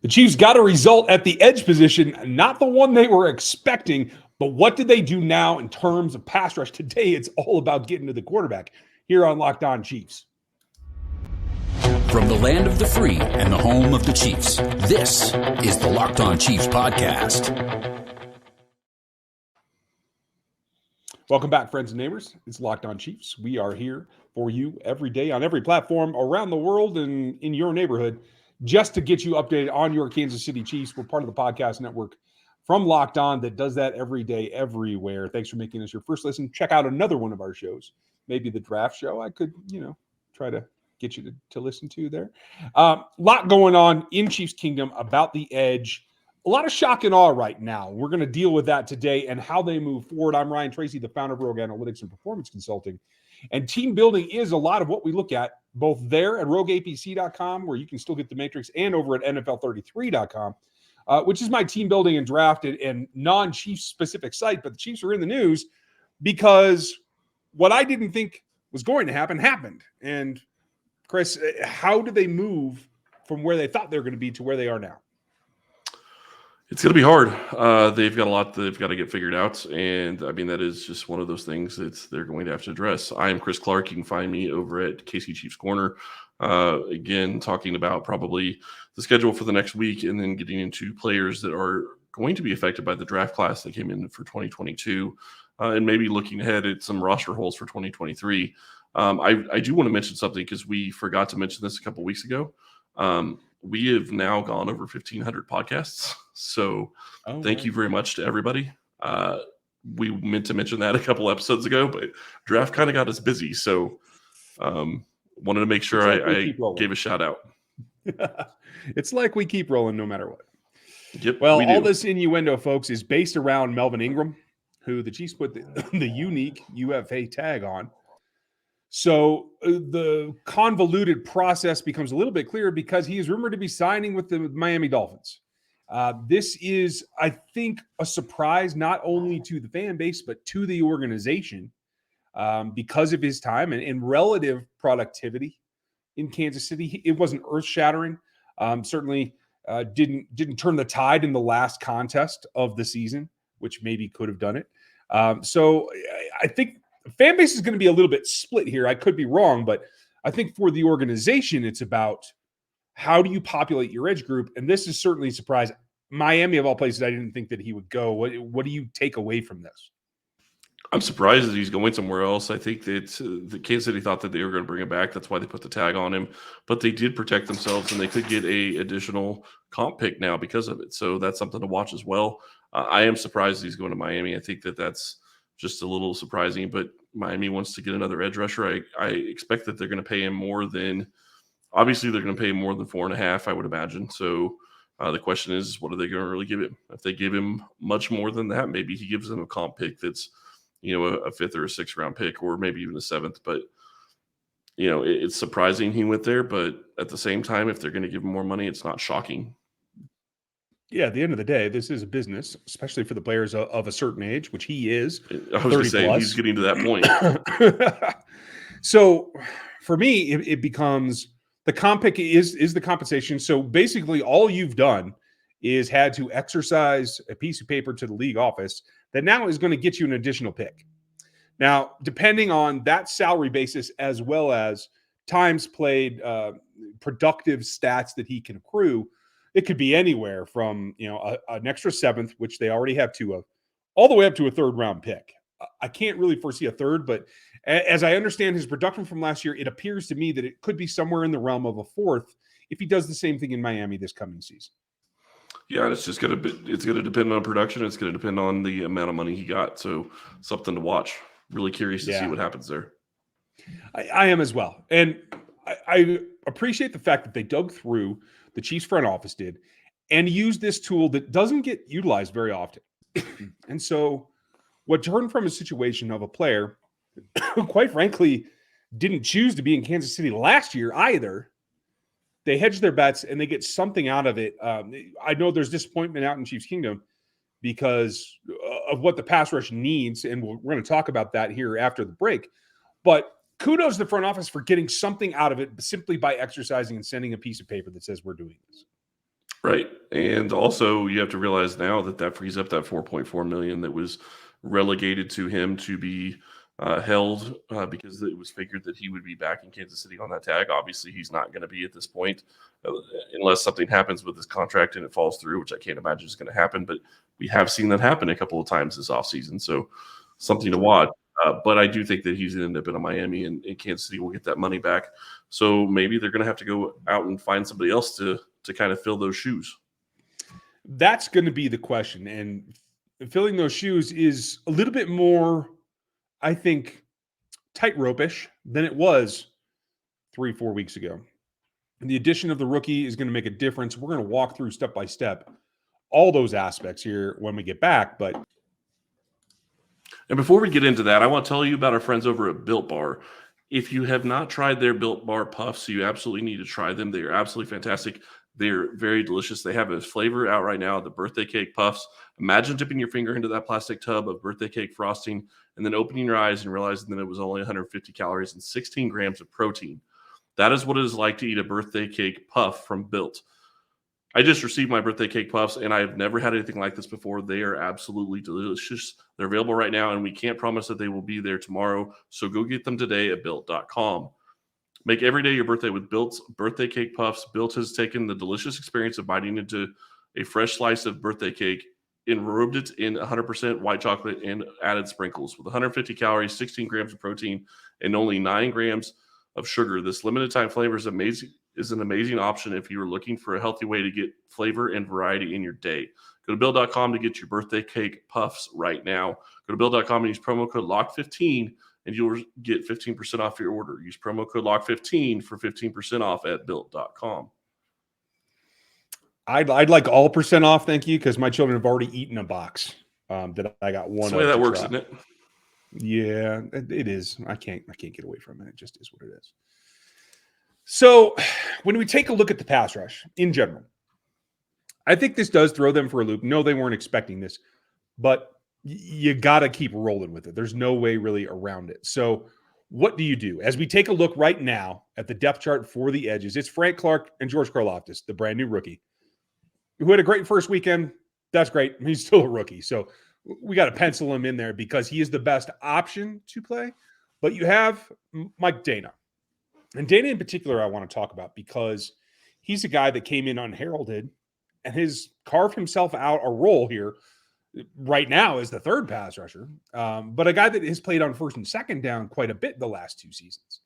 The Chiefs got a result at the edge position, not the one they were expecting, but what did they do now in terms of pass rush? Today, it's all about getting to the quarterback here on Locked On Chiefs. From the land of the free and the home of the Chiefs, this is the Locked On Chiefs podcast. Welcome back, friends and neighbors. It's Locked On Chiefs. We are here for you every day on every platform around the world and in your neighborhood just to get you updated on your Kansas City Chiefs. We're part of the podcast network from Locked On that does that every day, everywhere. Thanks for making us your first listen. Check out another one of our shows, maybe the draft show. I could, try to get you to listen to there. Lot going on in Chiefs Kingdom about the edge. A lot of shock and awe right now. We're going to deal with that today and how they move forward. I'm Ryan Tracy, the founder of Rogue Analytics and Performance Consulting. And team building is a lot of what we look at, both there at rogueapc.com, where you can still get the matrix, and over at NFL33.com, which is my team building and drafted and non-Chiefs specific site. But the Chiefs are in the news because what I didn't think was going to happen happened. And Chris, how do they move from where they thought they were going to be to where they are now? It's going to be hard. They've got a lot they've got to get figured out. And I mean, that is just one of those things that they're going to have to address. I am Chris Clark. You can find me over at KC Chiefs Corner. Again, talking about probably the schedule for the next week and then getting into players that are going to be affected by the draft class that came in for 2022 and maybe looking ahead at some roster holes for 2023. I do want to mention something because we forgot to mention this a couple weeks ago. We have now gone over 1,500 podcasts. So thank you very much to everybody. We meant to mention that a couple episodes ago, but draft kind of got us busy. So wanted to make sure I gave a shout out. It's like we keep rolling no matter what. Yep. Well, all this innuendo, folks, is based around Melvin Ingram, who the Chiefs put the unique UFA tag on. So the convoluted process becomes a little bit clearer because he is rumored to be signing with the Miami Dolphins. This is, I think, a surprise not only to the fan base, but to the organization because of his time and relative productivity in Kansas City. It wasn't earth-shattering. Certainly didn't turn the tide in the last contest of the season, which maybe could have done it. So I think fan base is going to be a little bit split here. I could be wrong, but I think for the organization, it's about how do you populate your edge group? And this is certainly a surprise. Miami, of all places, I didn't think that he would go. What do you take away from this? I'm surprised that he's going somewhere else. I think that the Kansas City thought that they were going to bring him back. That's why they put the tag on him. But they did protect themselves, and they could get a additional comp pick now because of it. So that's something to watch as well. I am surprised he's going to Miami. I think that's just a little surprising, but Miami wants to get another edge rusher. I expect that they're going to pay him more than – obviously, they're going to pay him more than 4.5, I would imagine. So the question is, what are they going to really give him? If they give him much more than that, maybe he gives them a comp pick that's, a 5th or a 6th round pick, or maybe even a 7th. But, it's surprising he went there. But at the same time, if they're going to give him more money, it's not shocking. Yeah, at the end of the day, this is a business, especially for the players of a certain age, which he is. I was going to say, he's getting to that point. So for me, it becomes the comp pick is the compensation. So basically all you've done is had to exercise a piece of paper to the league office that now is going to get you an additional pick. Now, depending on that salary basis, as well as times played, productive stats that he can accrue, it could be anywhere from, an extra 7th, which they already have 2 of, all the way up to a 3rd round pick. I can't really foresee a 3rd, but as I understand his production from last year, it appears to me that it could be somewhere in the realm of a 4th if he does the same thing in Miami this coming season. Yeah, it's going to depend on production. It's going to depend on the amount of money he got. So something to watch. Really curious to see what happens there. I am as well. And I appreciate the fact that they dug through, the Chiefs front office did, and used this tool that doesn't get utilized very often. And so what turned from a situation of a player who, quite frankly, didn't choose to be in Kansas City last year either, they hedge their bets and they get something out of it. I know there's disappointment out in Chiefs Kingdom because of what the pass rush needs, and we're going to talk about that here after the break. But kudos to the front office for getting something out of it simply by exercising and sending a piece of paper that says we're doing this. Right. And also you have to realize now that frees up that 4.4 million that was relegated to him to be held because it was figured that he would be back in Kansas City on that tag. Obviously, he's not going to be at this point uh, unless something happens with his contract and it falls through, which I can't imagine is going to happen. But we have seen that happen a couple of times this offseason. So something to watch. But I do think that he's going to end up in a Miami and Kansas City will get that money back. So maybe they're going to have to go out and find somebody else to kind of fill those shoes. That's going to be the question. And filling those shoes is a little bit more, I think, tightrope-ish than it was 3-4 weeks ago. And the addition of the rookie is going to make a difference. We're going to walk through step by step all those aspects here when we get back. But And before we get into that, I want to tell you about our friends over at Built Bar. If you have not tried their Built Bar Puffs, you absolutely need to try them. They are absolutely fantastic. They're very delicious. They have a flavor out right now, the birthday cake puffs. Imagine dipping your finger into that plastic tub of birthday cake frosting and then opening your eyes and realizing that it was only 150 calories and 16 grams of protein. That is what it is like to eat a birthday cake puff from Built. I just received my birthday cake puffs, and I've never had anything like this before. They are absolutely delicious. They're available right now, and we can't promise that they will be there tomorrow. So go get them today at Built.com. Make every day your birthday with Built's birthday cake puffs. Built has taken the delicious experience of biting into a fresh slice of birthday cake, enrobed it in 100% white chocolate, and added sprinkles. With 150 calories, 16 grams of protein, and only 9 grams of sugar, this limited time flavor is an amazing option if you are looking for a healthy way to get flavor and variety in your day. Go to Built.com to get your birthday cake puffs right now. Go to Built.com and use promo code LOCK15 and you'll get 15% off your order. Use promo code LOCK15 for 15% off at Built.com. I'd like all percent off, thank you, because my children have already eaten a box that I got one. That's the way that works, isn't it? Yeah, it is. I can't get away from it. It just is what it is. So when we take a look at the pass rush in general, I think this does throw them for a loop. No, they weren't expecting this, but you got to keep rolling with it. There's no way really around it. So what do you do? As we take a look right now at the depth chart for the edges, it's Frank Clark and George Karlaftis, the brand new rookie, who had a great first weekend. That's great. He's still a rookie. So we got to pencil him in there because he is the best option to play. But you have Mike Dana. And Dana in particular, I want to talk about because he's a guy that came in unheralded and has carved himself out a role here right now as the third pass rusher, but a guy that has played on first and second down quite a bit the last 2 seasons.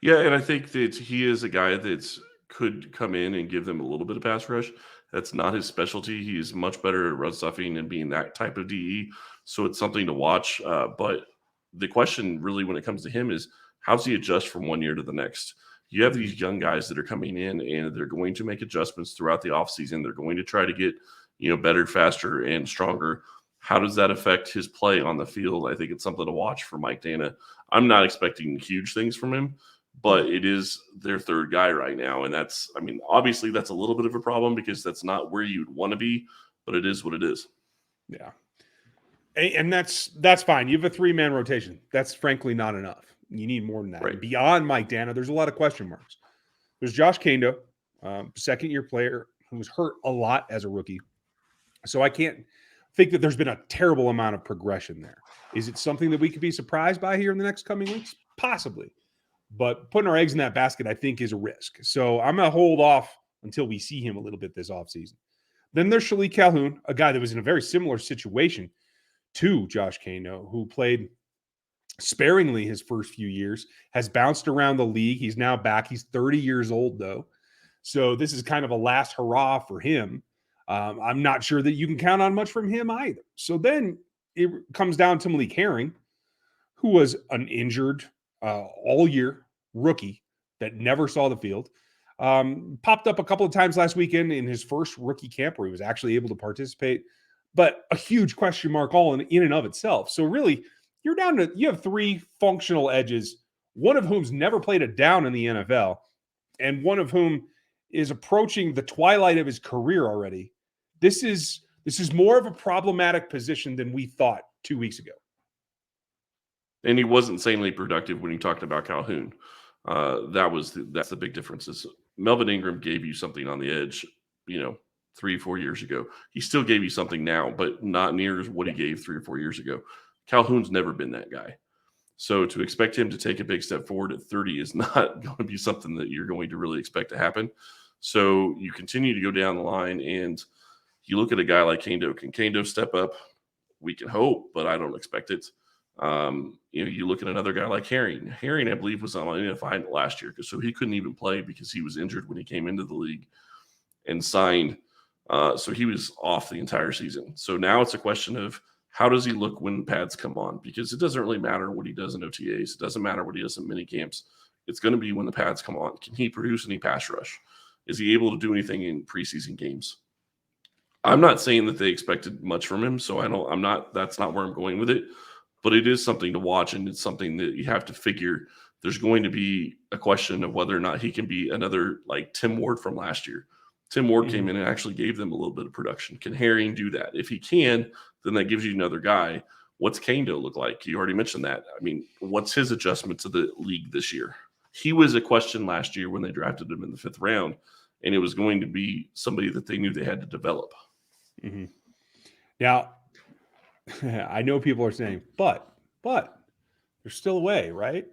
Yeah, and I think that he is a guy that could come in and give them a little bit of pass rush. That's not his specialty. He's much better at run stuffing and being that type of DE, so it's something to watch. But the question really when it comes to him is, how does he adjust from one year to the next? You have these young guys that are coming in and they're going to make adjustments throughout the offseason. They're going to try to get, better, faster, and stronger. How does that affect his play on the field? I think it's something to watch for Mike Dana. I'm not expecting huge things from him, but it is their third guy right now. And obviously that's a little bit of a problem because that's not where you'd want to be, but it is what it is. Yeah. And that's fine. You have a 3-man rotation. That's frankly not enough. You need more than that. Right. Beyond Mike Dana, there's a lot of question marks. There's Josh Kando, second-year player who was hurt a lot as a rookie. So I can't think that there's been a terrible amount of progression there. Is it something that we could be surprised by here in the next coming weeks? Possibly. But putting our eggs in that basket, I think, is a risk. So I'm going to hold off until we see him a little bit this offseason. Then there's Shalik Calhoun, a guy that was in a very similar situation to Josh Kano, who played sparingly his first few years, has bounced around the league. He's now back. He's 30 years old, though. So this is kind of a last hurrah for him. I'm not sure that you can count on much from him either. So then it comes down to Malik Herring, who was an injured all-year rookie that never saw the field. Popped up a couple of times last weekend in his first rookie camp where he was actually able to participate, but a huge question mark all in and of itself. So really, you have 3 functional edges, one of whom's never played a down in the NFL, and one of whom is approaching the twilight of his career already. This is more of a problematic position than we thought 2 weeks ago. And he was insanely productive when you talked about Calhoun. That's the big difference. Is Melvin Ingram gave you something on the edge 3-4 years ago. He still gave you something now, but not near what he gave 3 or 4 years ago. Calhoun's never been that guy. So to expect him to take a big step forward at 30 is not going to be something that you're going to really expect to happen. So you continue to go down the line, and you look at a guy like Kendo. Can Kendo step up? We can hope, but I don't expect it. You look at another guy like Herring. Herring, I believe, was on an NFI last year, so he couldn't even play because he was injured when he came into the league and signed. So he was off the entire season. So now it's a question of how does he look when pads come on? Because it doesn't really matter what he does in OTAs. It doesn't matter what he does in mini camps. It's going to be when the pads come on. Can he produce any pass rush? Is he able to do anything in preseason games? I'm not saying that they expected much from him, so that's not where I'm going with it. But it is something to watch, and it's something that you have to figure. There's going to be a question of whether or not he can be another like Tim Ward from last year. Tim Ward came in and actually gave them a little bit of production. Can Herring do that? If he can, then that gives you another guy. What's Kendo look like? You already mentioned that. I mean, what's his adjustment to the league this year? He was a question last year when they drafted him in the 5th round, and it was going to be somebody that they knew they had to develop. Mm-hmm. Now, I know people are saying, but there's still a way, right?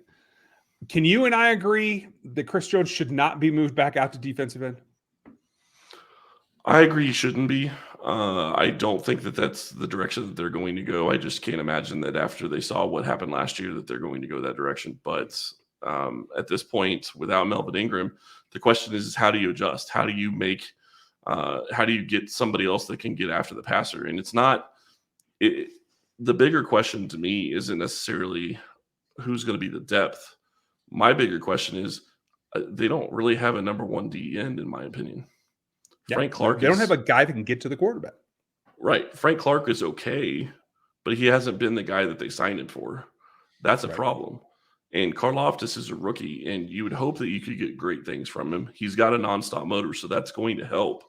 Can you and I agree that Chris Jones should not be moved back out to defensive end? I agree he shouldn't be. I don't think that that's the direction that they're going to go. I just can't imagine that after they saw what happened last year that they're going to go that direction. But at this point, without Melvin Ingram, the question is how do you adjust? How do you get somebody else that can get after the passer? And it's not the bigger question to me isn't necessarily who's going to be the depth. My bigger question is they don't really have a number 1 D end, in my opinion. Yeah, Frank Clark. They don't have a guy that can get to the quarterback. Right. Frank Clark is okay, but he hasn't been the guy that they signed him for. That's a problem. And Karlaftis is a rookie, and you would hope that you could get great things from him. He's got a nonstop motor, so that's going to help.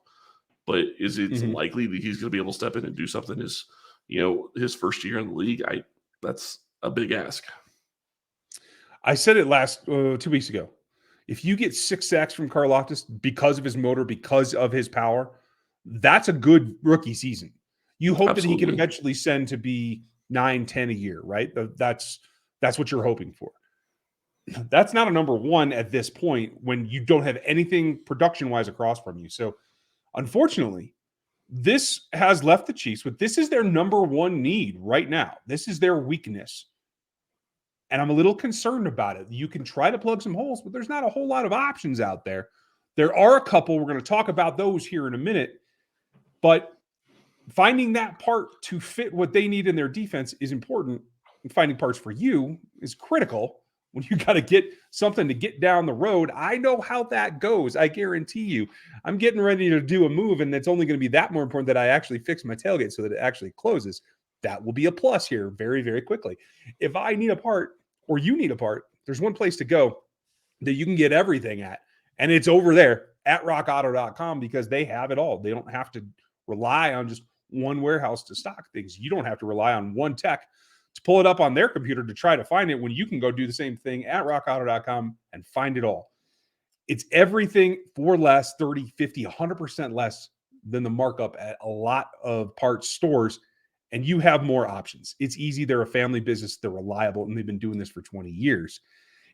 But is it likely that he's going to be able to step in and do something his first year in the league? That's a big ask. I said it last 2 weeks ago. If you get 6 sacks from Karlaftis because of his motor, because of his power, that's a good rookie season. You hope that he can eventually send to be 9-10 a year, right? That's what you're hoping for. That's not a number 1 at this point when you don't have anything production-wise across from you. So, unfortunately, this has left the Chiefs with this is their number 1 need right now. This is their weakness. And I'm a little concerned about it. You can try to plug some holes, but there's not a whole lot of options out there. There are a couple. We're going to talk about those here in a minute. But finding that part to fit what they need in their defense is important. And finding parts for you is critical when you got to get something to get down the road. I know how that goes. I guarantee you. I'm getting ready to do a move, and it's only going to be that more important that I actually fix my tailgate so that it actually closes. That will be a plus here very, very quickly. If I need a part or you need a part, there's one place to go that you can get everything at, and it's over there at rockauto.com because they have it all. They don't have to rely on just one warehouse to stock things. You don't have to rely on one tech to pull it up on their computer to try to find it when you can go do the same thing at rockauto.com and find it all. It's everything for less, 30, 50, 100% less than the markup at a lot of parts stores. And you have more options. It's easy. They're a family business. They're reliable, and they've been doing this for 20 years.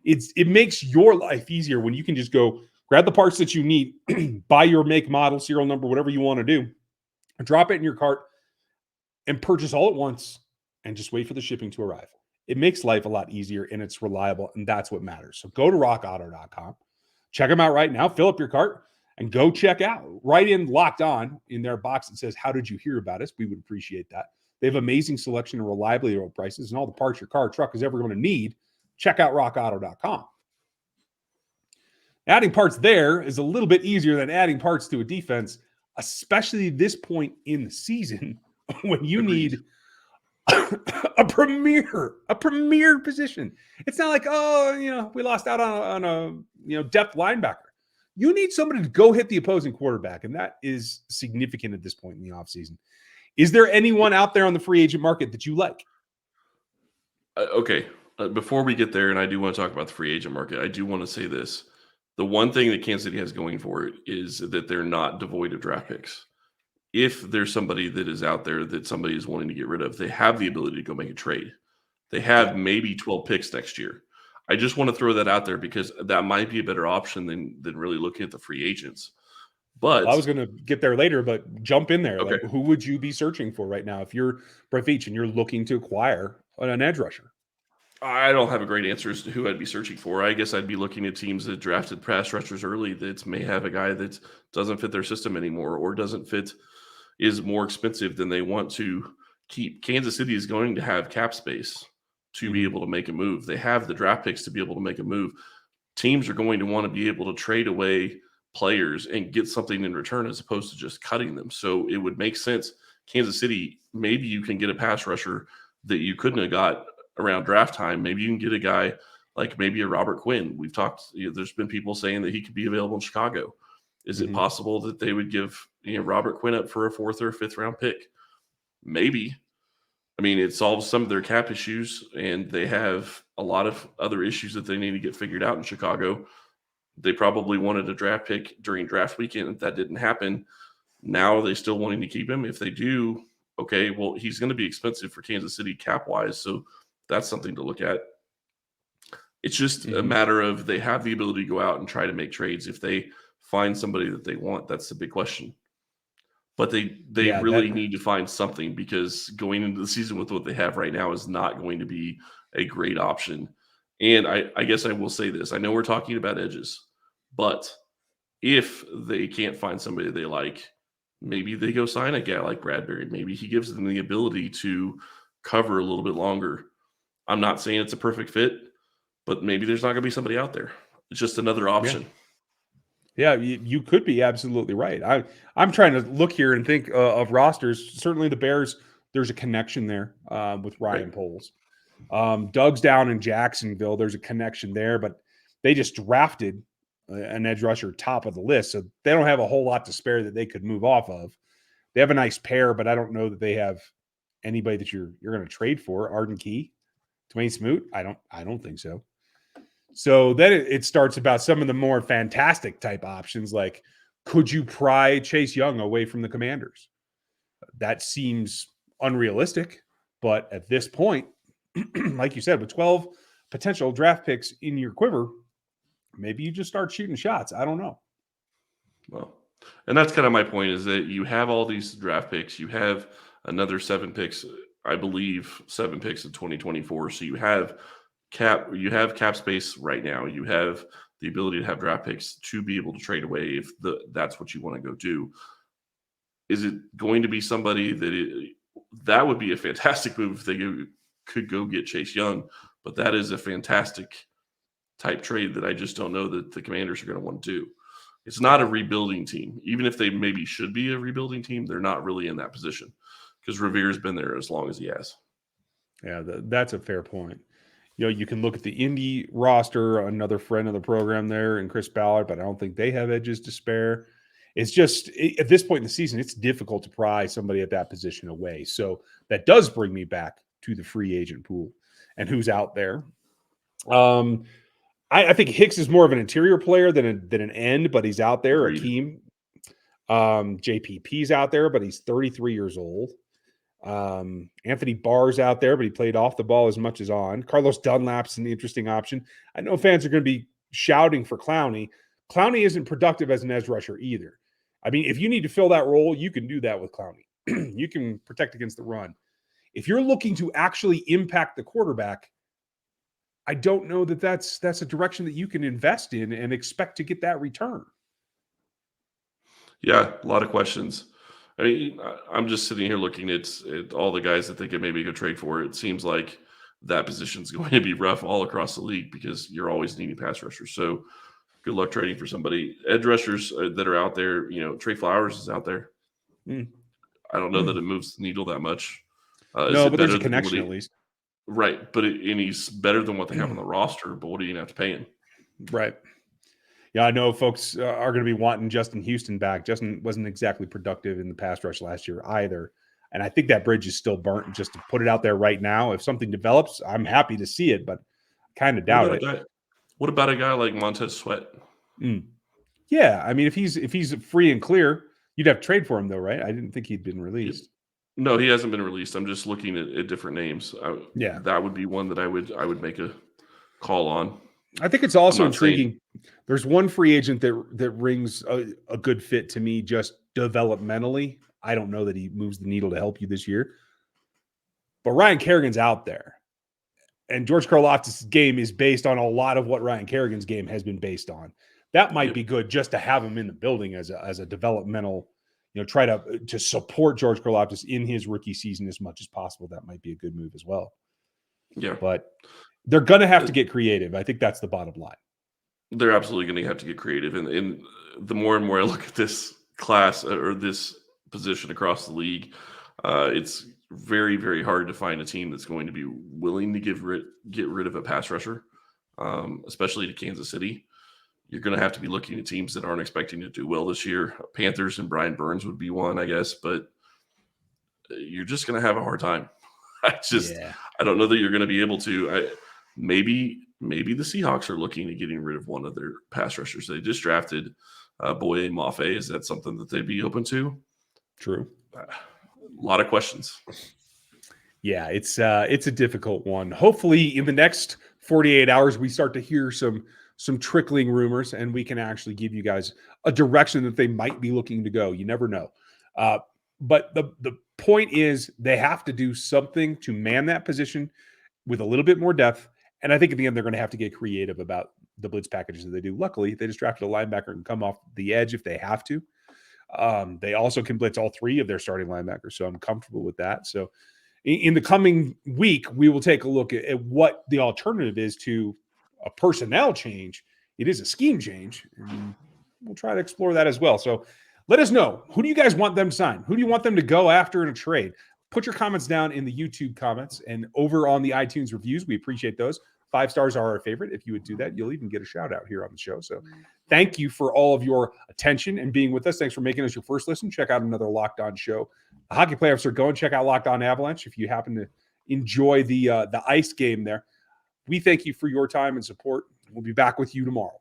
It makes your life easier when you can just go grab the parts that you need, buy your make, model, serial number, whatever you want to do, drop it in your cart, and purchase all at once, and just wait for the shipping to arrive. It makes life a lot easier, and it's reliable, and that's what matters. So go to rockauto.com, check them out right now, fill up your cart, and go check out. Right in Locked On in their box that says, how did you hear about us? We would appreciate that. They have amazing selection and reliably low prices and all the parts your car or truck is ever going to need. Check out rockauto.com. Adding parts there is a little bit easier than adding parts to a defense, especially this point in the season when you need a premier position. It's not like, we lost out on a depth linebacker. You need somebody to go hit the opposing quarterback, and that is significant at this point in the offseason. Is there anyone out there on the free agent market that you like? Okay. Before we get there, and I do want to talk about the free agent market, I do want to say this. The one thing that Kansas City has going for it is that they're not devoid of draft picks. If there's somebody that is out there that somebody is wanting to get rid of, they have the ability to go make a trade. They have maybe 12 picks next year. I just want to throw that out there because that might be a better option than really looking at the free agents. But I was going to get there later, but jump in there. Okay. Like, who would you be searching for right now if you're Brett Veach and you're looking to acquire an edge rusher? I don't have a great answer as to who I'd be searching for. I guess I'd be looking at teams that drafted pass rushers early that may have a guy that doesn't fit their system anymore or is more expensive than they want to keep. Kansas City is going to have cap space to be able to make a move. They have the draft picks to be able to make a move. Teams are going to want to be able to trade away players and get something in return as opposed to just cutting them. So it would make sense. Kansas City, maybe you can get a pass rusher that you couldn't have got around draft time. Maybe you can get a guy like maybe a Robert Quinn. We've talked, there's been people saying that he could be available in Chicago. Is it possible that they would give Robert Quinn up for a 4th or 5th round pick? Maybe. I mean, it solves some of their cap issues, and they have a lot of other issues that they need to get figured out in Chicago. They probably wanted a draft pick during draft weekend. That didn't happen. Now are they still wanting to keep him? If they do, okay, well, he's going to be expensive for Kansas City cap-wise, so that's something to look at. It's just a matter of they have the ability to go out and try to make trades. If they find somebody that they want, that's the big question. But they really need to find something because going into the season with what they have right now is not going to be a great option. And I guess I will say this. I know we're talking about edges, but if they can't find somebody they like, maybe they go sign a guy like Bradbury. Maybe he gives them the ability to cover a little bit longer. I'm not saying it's a perfect fit, but maybe there's not going to be somebody out there. It's just another option. Yeah, you could be absolutely right. I'm trying to look here and think of rosters. Certainly the Bears, there's a connection there with Ryan Poles. Doug's down in Jacksonville. There's a connection there, but they just drafted an edge rusher top of the list. So they don't have a whole lot to spare that they could move off of. They have a nice pair, but I don't know that they have anybody that you're going to trade for. Arden Key, Dwayne Smoot. I don't think so. So then it starts about some of the more fantastic type options, like could you pry Chase Young away from the Commanders? That seems unrealistic, but at this point, like you said, with 12 potential draft picks in your quiver, maybe you just start shooting shots. I don't know. Well, and that's kind of my point is that you have all these draft picks. You have another 7 picks, I believe 7 picks in 2024. So you have cap space right now. You have the ability to have draft picks to be able to trade away if that's what you want to go do. Is it going to be somebody that would be a fantastic move if they could go get Chase Young, but that is a fantastic type trade that I just don't know that the Commanders are going to want to do. It's not a rebuilding team. Even if they maybe should be a rebuilding team, they're not really in that position because Revere's been there as long as he has. Yeah, that's a fair point. You can look at the Indy roster, another friend of the program there, and Chris Ballard, but I don't think they have edges to spare. It's just at this point in the season, it's difficult to pry somebody at that position away. So that does bring me back to the free agent pool and who's out there. I think Hicks is more of an interior player than an end, but he's out there. Agreed. Akeem, JPP's out there, but he's 33 years old. Anthony Barr's out there, but he played off the ball as much as on. Carlos Dunlap's an interesting option. I know fans are going to be shouting for Clowney. Clowney isn't productive as an edge rusher either. I mean, if you need to fill that role, you can do that with Clowney. You can protect against the run. If you're looking to actually impact the quarterback, I don't know that that's a direction that you can invest in and expect to get that return. Yeah, a lot of questions. I mean, I'm just sitting here looking at all the guys that they could maybe go trade for. It seems like that position's going to be rough all across the league because you're always needing pass rushers. So good luck trading for somebody. Edge rushers that are out there, Trey Flowers is out there. I don't know that it moves the needle that much. No, but there's a connection at least. Right, but and he's better than what they have on the roster, but what are you going to have to pay him? Right. Yeah, I know folks are going to be wanting Justin Houston back. Justin wasn't exactly productive in the pass rush last year either. And I think that bridge is still burnt. Just to put it out there right now, if something develops, I'm happy to see it, but kind of doubt it. What about a guy like Montez Sweat? Mm. Yeah, I mean, if he's free and clear, you'd have to trade for him, though, right? I didn't think he'd been released. No, he hasn't been released. I'm just looking at different names. Yeah, That would be one that I would make a call on. I think it's I'm also not saying intriguing. There's one free agent that rings a good fit to me, just developmentally. I don't know that he moves the needle to help you this year, but Ryan Kerrigan's out there, and George Karlaftis' game is based on a lot of what Ryan Kerrigan's game has been based on. That might Yep. be good just to have him in the building as a developmental, try to support George Karlaftis in his rookie season as much as possible. That might be a good move as well. Yeah. But they're going to have to get creative. I think that's the bottom line. They're absolutely going to have to get creative. And the more and more I look at this class or this position across the league, it's very, very hard to find a team that's going to be willing to get rid of a pass rusher, especially to Kansas City. You're going to have to be looking at teams that aren't expecting to do well this year. Panthers and Brian Burns would be one, I guess, but you're just going to have a hard time. I don't know that you're going to be able to. Maybe the Seahawks are looking at getting rid of one of their pass rushers. They just drafted Boye Mafe. Is that something that they'd be open to? True. A lot of questions. Yeah, it's a difficult one. Hopefully, in the next 48 hours, we start to hear some trickling rumors, and we can actually give you guys a direction that they might be looking to go. You never know. But the point is, they have to do something to man that position with a little bit more depth. And I think at the end, they're going to have to get creative about the blitz packages that they do. Luckily, they just drafted a linebacker and come off the edge if they have to. They also can blitz all three of their starting linebackers, so I'm comfortable with that. So in the coming week, we will take a look at what the alternative is to a personnel change. It is a scheme change, and we'll try to explore that as well. So let us know, who do you guys want them to sign? Who do you want them to go after in a trade? Put your comments down in the YouTube comments and over on the iTunes reviews. We appreciate those. 5 stars are our favorite. If you would do that, you'll even get a shout out here on the show. So thank you for all of your attention and being with us. Thanks for making us your first listen. Check out another Locked On show. The hockey playoffs are going. Check out Locked On Avalanche if you happen to enjoy the ice game there. We thank you for your time and support. We'll be back with you tomorrow.